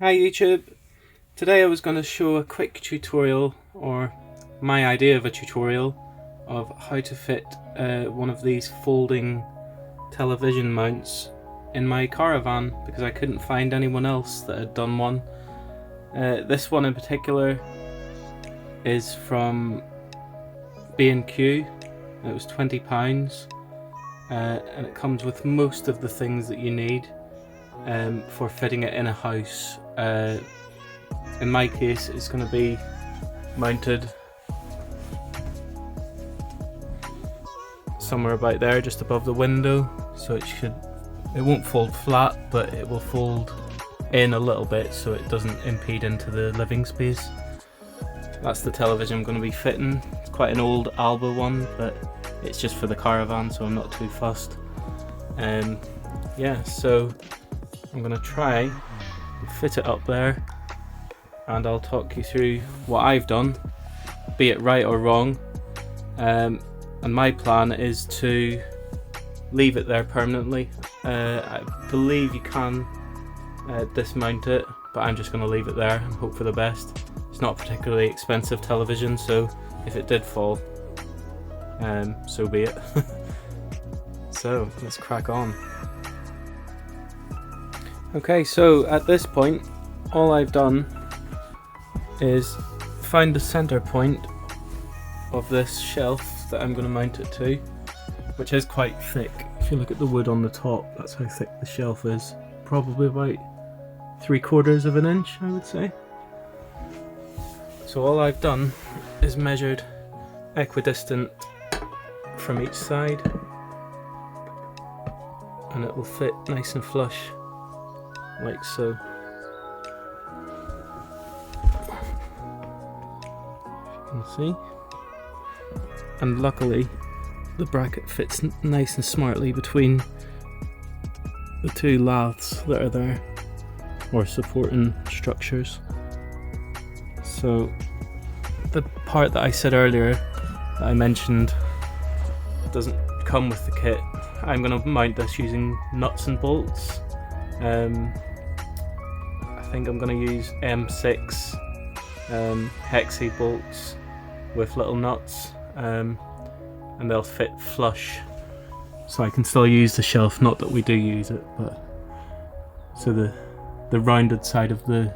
Hi YouTube! Today I was going to show a quick tutorial, or my idea of a tutorial, of how to fit one of these folding television mounts in my caravan, because I couldn't find anyone else that had done one. This one in particular is from B&Q. It was £20 and it comes with most of the things that you need for fitting it in a house. In my case, it's going to be mounted somewhere about there, just above the window, so it won't fold flat, but it will fold in a little bit so it doesn't impede into the living space. That's the television I'm going to be fitting. It's quite an old Alba one, but it's just for the caravan, so I'm not too fussed. Yeah, so I'm going to try and fit it up there, and I'll talk you through what I've done, be it right or wrong. And my plan is to leave it there permanently. I believe you can dismount it, but I'm just going to leave it there and hope for the best. It's not a particularly expensive television, so if it did fall, so be it. So let's crack on. Okay, so at this point all I've done is find the center point of this shelf that I'm going to mount it to, which is quite thick. If you look at the wood on the top, that's how thick the shelf is. Probably about 3/4 of an inch, I would say. So all I've done is measured equidistant from each side, and it will fit nice and flush, like so. You can see. And luckily the bracket fits nice and smartly between the two laths that are there, or supporting structures. So the part that I said earlier that I mentioned doesn't come with the kit. I'm going to mount this using nuts and bolts. I think I'm going to use M6 hexi bolts with little nuts, and they'll fit flush, so I can still use the shelf. Not that we do use it, but so the rounded side of the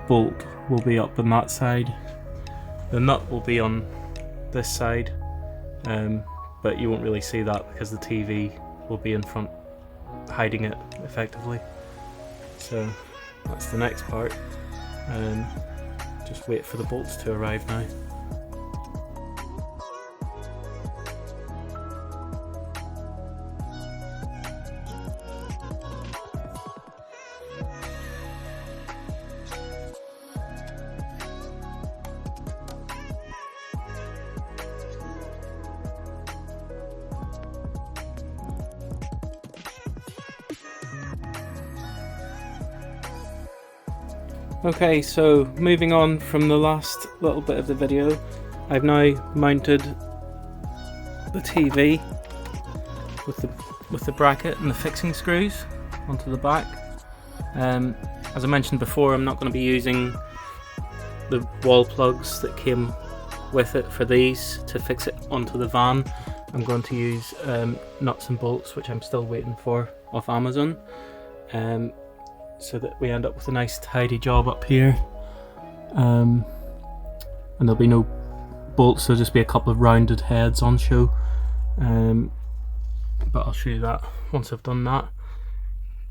bolt will be up on that side. The nut will be on this side, but you won't really see that because the TV will be in front, hiding it effectively. So that's the next part. Just wait for the bolts to arrive now. Okay, so moving on from the last little bit of the video, I've now mounted the TV with the bracket and the fixing screws onto the back. As I mentioned before, I'm not going to be using the wall plugs that came with it for these to fix it onto the van. I'm going to use nuts and bolts, which I'm still waiting for off Amazon. So that we end up with a nice tidy job up here, and there'll be no bolts, there'll just be a couple of rounded heads on show, but I'll show you that once I've done that.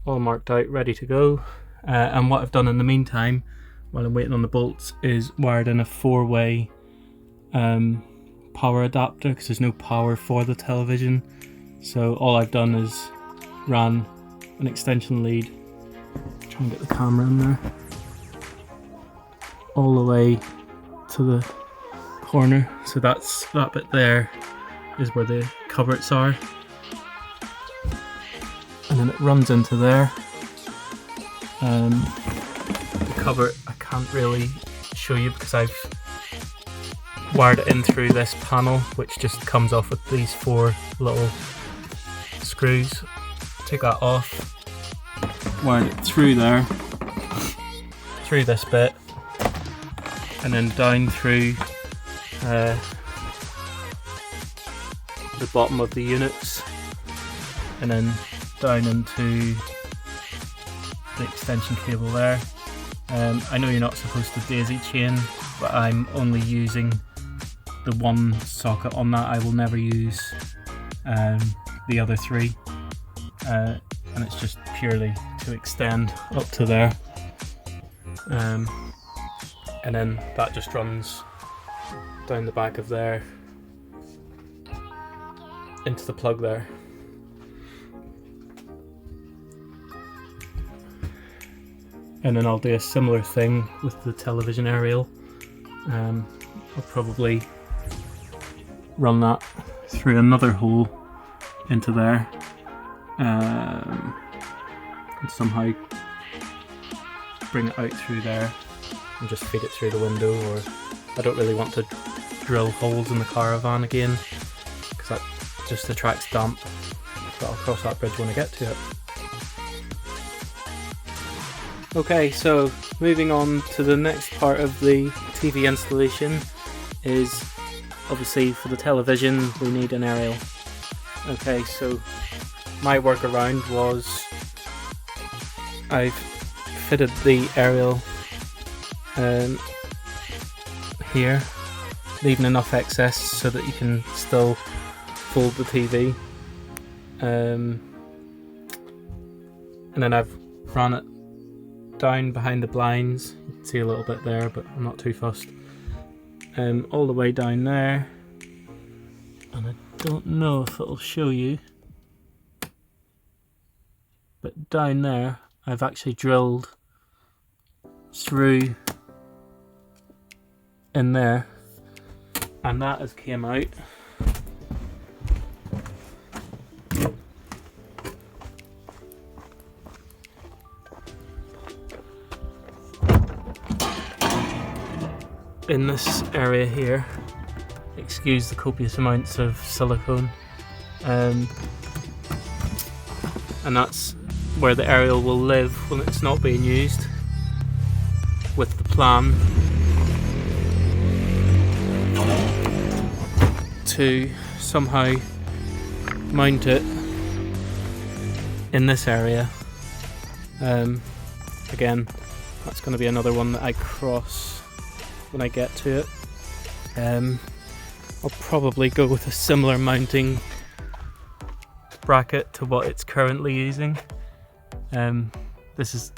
All marked out, ready to go. And what I've done in the meantime, while I'm waiting on the bolts, is wired in a 4-way power adapter, because there's no power for the television. So all I've done is ran an extension lead, try and get the camera in there, all the way to the corner. So that bit there is where the cupboards are, and then it runs into there. The cupboard I can't really show you because I've wired it in through this panel, which just comes off with these 4 little screws. Take that off, wired it through there, through this bit and then down through the bottom of the units and then down into the extension cable there. I know you're not supposed to daisy chain, but I'm only using the one socket on that. I will never use the other three, and it's just purely to extend up to there, and then that just runs down the back of there into the plug there. And then I'll do a similar thing with the television aerial. I'll probably run that through another hole into there, and somehow bring it out through there and just feed it through the window. Or I don't really want to drill holes in the caravan again because that just attracts damp, but I'll cross that bridge when I get to it. Okay, so moving on to the next part of the TV installation is obviously for the television we need an aerial. Okay, so my workaround was I've fitted the aerial here, leaving enough excess so that you can still fold the TV, and then I've run it down behind the blinds. You can see a little bit there, but I'm not too fussed. All the way down there, and I don't know if it'll show you, but down there I've actually drilled through in there, and that has came out in this area here. Excuse the copious amounts of silicone, and that's where the aerial will live when it's not being used, with the plan to somehow mount it in this area. Again, that's going to be another one that I cross when I get to it. I'll probably go with a similar mounting bracket to what it's currently using. This is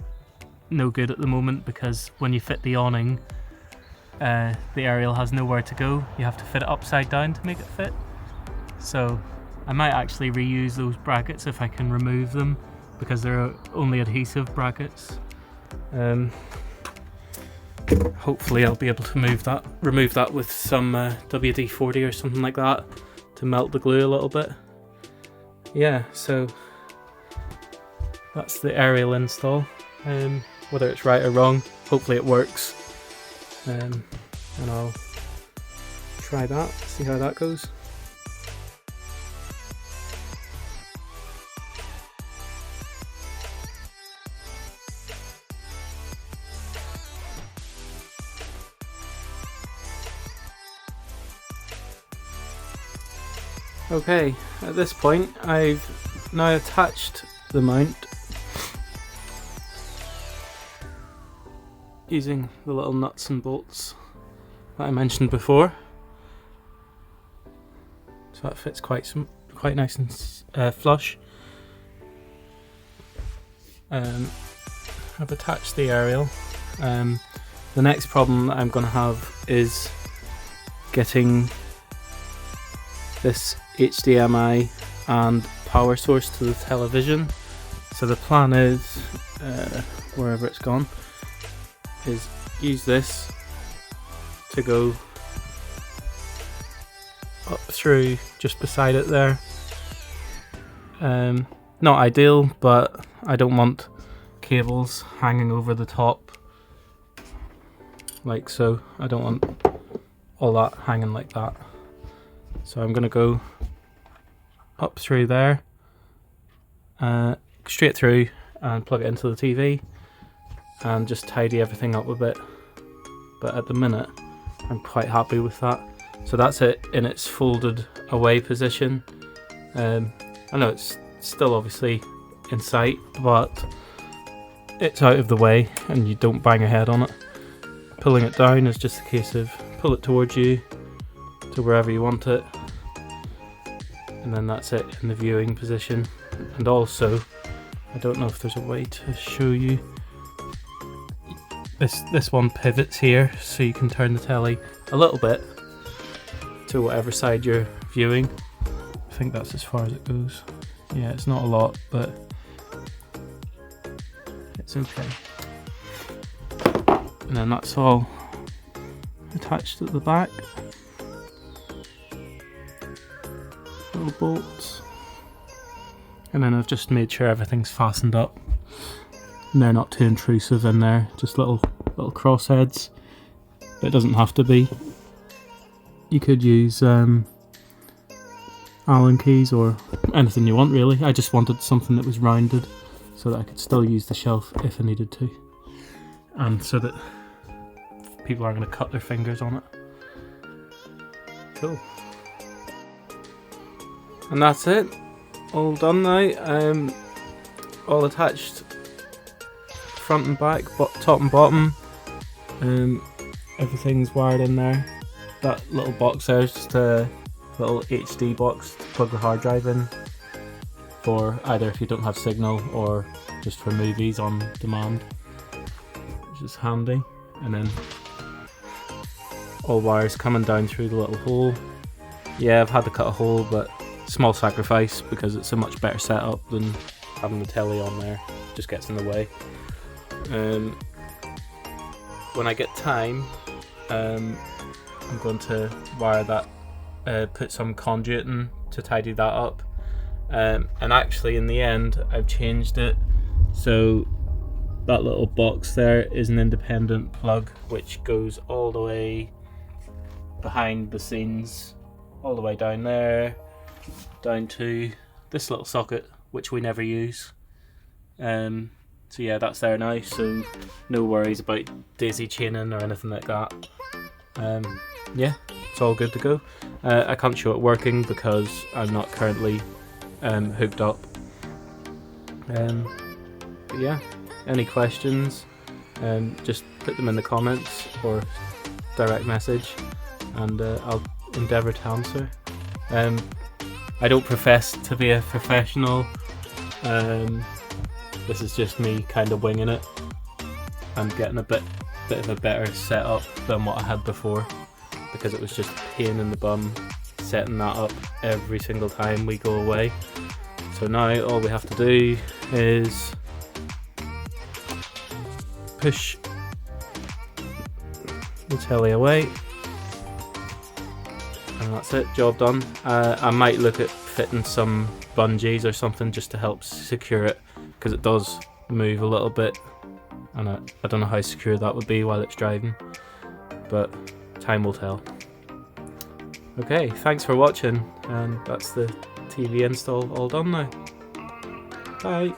no good at the moment because when you fit the awning, the aerial has nowhere to go. You have to fit it upside down to make it fit. So I might actually reuse those brackets if I can remove them, because they're only adhesive brackets. Hopefully I'll be able to remove that with some WD-40 or something like that to melt the glue a little bit. Yeah, so that's the aerial install. Whether it's right or wrong, hopefully it works. And I'll try that, see how that goes. Okay, at this point I've now attached the mount using the little nuts and bolts that I mentioned before. So that fits quite nice and flush. I've attached the aerial. The next problem that I'm going to have is getting this HDMI and power source to the television. So the plan is, wherever it's gone, is use this to go up through just beside it there. Not ideal, but I don't want cables hanging over the top like so. I don't want all that hanging like that. So I'm going to go up through there, straight through, and plug it into the TV. and just tidy everything up a bit. But at the minute, I'm quite happy with that. So that's it in its folded away position. I know it's still obviously in sight, but it's out of the way and you don't bang your head on it. Pulling it down is just a case of pull it towards you to wherever you want it, and then that's it in the viewing position. And also, I don't know if there's a way to show you, this one pivots here, so you can turn the telly a little bit to whatever side you're viewing. I think that's as far as it goes. Yeah, it's not a lot, but it's okay. And then that's all attached at the back. Little bolts. And then I've just made sure everything's fastened up and they're not too intrusive in there, just little crossheads, but it doesn't have to be. You could use Allen keys or anything you want really. I just wanted something that was rounded so that I could still use the shelf if I needed to, and so that people aren't going to cut their fingers on it. Cool. And that's it. All done now. All attached, front and back, top and bottom. Everything's wired in there. That little box there is just a little HD box to plug the hard drive in for either if you don't have signal or just for movies on demand, which is handy. And then all wires coming down through the little hole. Yeah, I've had to cut a hole, but small sacrifice because it's a much better setup than having the telly on there. It just gets in the way. When I get time, I'm going to wire that, put some conduit in to tidy that up. And actually in the end I've changed it so that little box there is an independent plug which goes all the way behind the scenes, all the way down there, down to this little socket which we never use. So yeah, that's there now, so no worries about daisy chaining or anything like that. Yeah, it's all good to go. I can't show it working because I'm not currently hooked up. But yeah, any questions, just put them in the comments or direct message and I'll endeavour to answer. I don't profess to be a professional. This is just me kind of winging it and getting a bit of a better setup than what I had before, because it was just a pain in the bum setting that up every single time we go away. So now all we have to do is push the telly away and that's it, job done. I might look at fitting some bungees or something just to help secure it, because it does move a little bit and I don't know how secure that would be while it's driving, but time will tell. Okay, thanks for watching, and that's the TV install all done now. Bye.